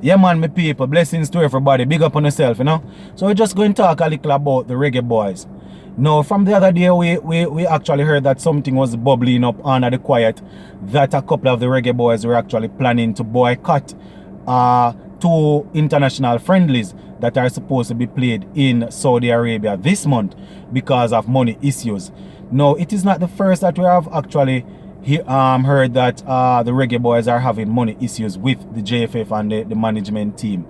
Yeah, man, my people. Blessings to everybody. Big up on yourself, you know. So we're just going to talk a little about the Reggae Boyz. Now, from the other day, we actually heard that something was bubbling up under the quiet, that a couple of the Reggae Boyz were actually planning to boycott two international friendlies that are supposed to be played in Saudi Arabia this month because of money issues. Now, it is not the first that we have actually heard that the Reggae Boyz are having money issues with the JFF and the management team,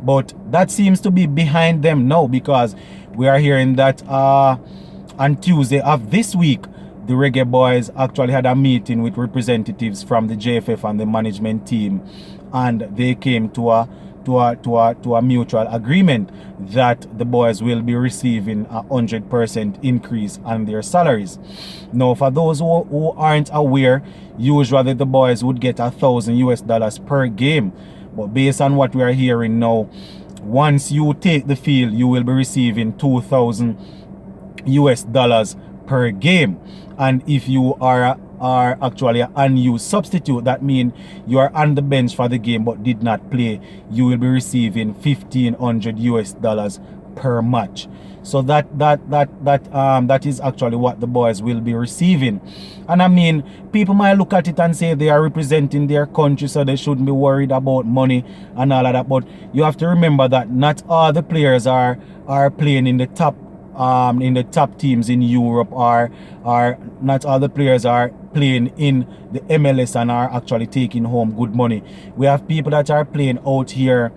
but that seems to be behind them now, because we are hearing that on Tuesday of this week, the Reggae Boyz actually had a meeting with representatives from the JFF and the management team, and they came to a mutual agreement that the boys will be receiving 100% increase on their salaries. Now, for those who aren't aware, usually the boys would get $1,000 per game, but based on what we are hearing now, once you take the field, you will be receiving $2,000 per game. And if you are actually an unused substitute, that means you are on the bench for the game but did not play, you will be receiving $1,500 per match. So that is actually what the boys will be receiving. And I mean, people might look at it and say they are representing their country, so they shouldn't be worried about money and all of that. But you have to remember that not all the players are playing in the top teams in Europe, or not all the players are playing in the MLS and are actually taking home good money. We have people that are playing out here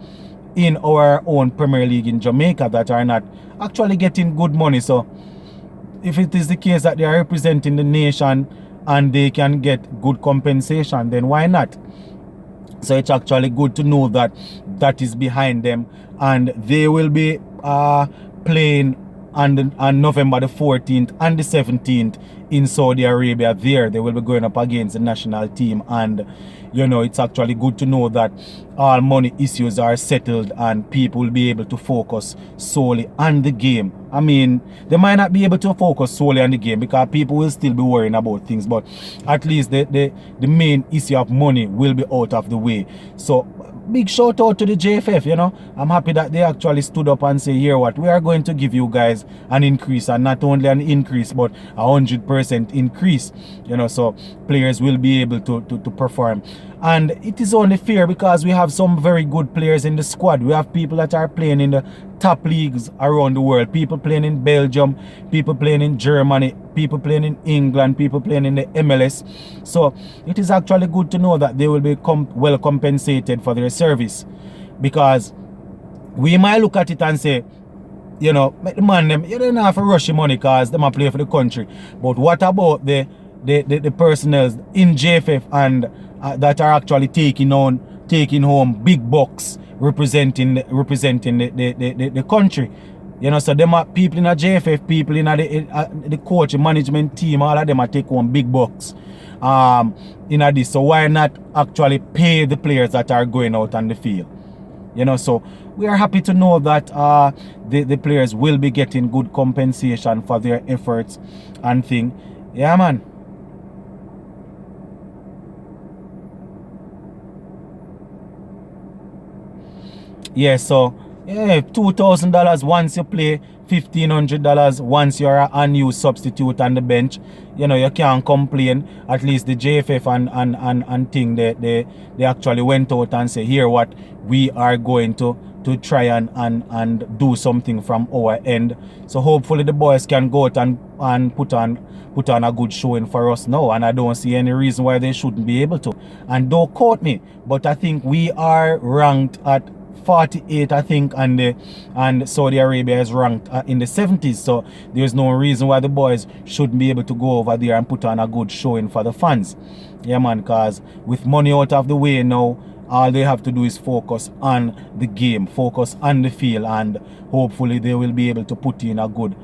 in our own Premier League in Jamaica that are not actually getting good money. So if it is the case that they are representing the nation and they can get good compensation, then why not? So it's actually good to know that that is behind them, and they will be playing on November the 14th and the 17th in Saudi Arabia. There they will be going up against the national team, and you know, it's actually good to know that all money issues are settled and people will be able to focus solely on the game. I mean, they might not be able to focus solely on the game because people will still be worrying about things, but at least the main issue of money will be out of the way. So big shout out to the JFF, you know. I'm happy that they actually stood up and say, here what, we are going to give you guys an increase, and not only an increase but 100% increase, you know, so players will be able to perform. And it is only fair because we have some very good players in the squad. We have people that are playing in the top leagues around the world, people playing in Belgium, people playing in Germany, people playing in England, people playing in the MLS. So it is actually good to know that they will be well compensated for their service, because we might look at it and say, you know, the man them, you don't have to rush the money because them are play for the country. But what about the personnel in JFF and that are actually taking home big bucks representing the country? You know, so them are people in a JFF, people in the coach, management team, all of them are take home big bucks in this. So why not actually pay the players that are going out on the field? You know, so we are happy to know that the players will be getting good compensation for their efforts and thing. Yeah, man. Yeah, so yeah, $2,000 once you play, $1,500 once you're an unused substitute on the bench. You know, you can't complain. At least the JFF and thing, they actually went out and say, here what, we are going to try and do something from our end. So hopefully the boys can go out and put on a good showing for us now, and I don't see any reason why they shouldn't be able to. And don't quote me, but I think we are ranked at 48, I think, and Saudi Arabia is ranked in the 70s. So there's no reason why the boys shouldn't be able to go over there and put on a good showing for the fans. Yeah, man, because with money out of the way now, all they have to do is focus on the game, focus on the field, and hopefully they will be able to put in a good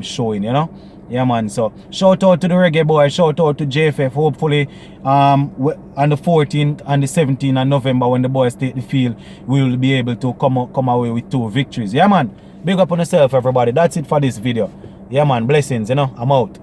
showing, you know. Yeah, man. So shout out to the Reggae Boyz, shout out to JFF. Hopefully on the 14th and the 17th of November, when the boys take the field, we will be able to come away with 2 victories. Yeah, man. Big up on yourself, everybody. That's it for this video. Yeah, man. Blessings, you know. I'm out.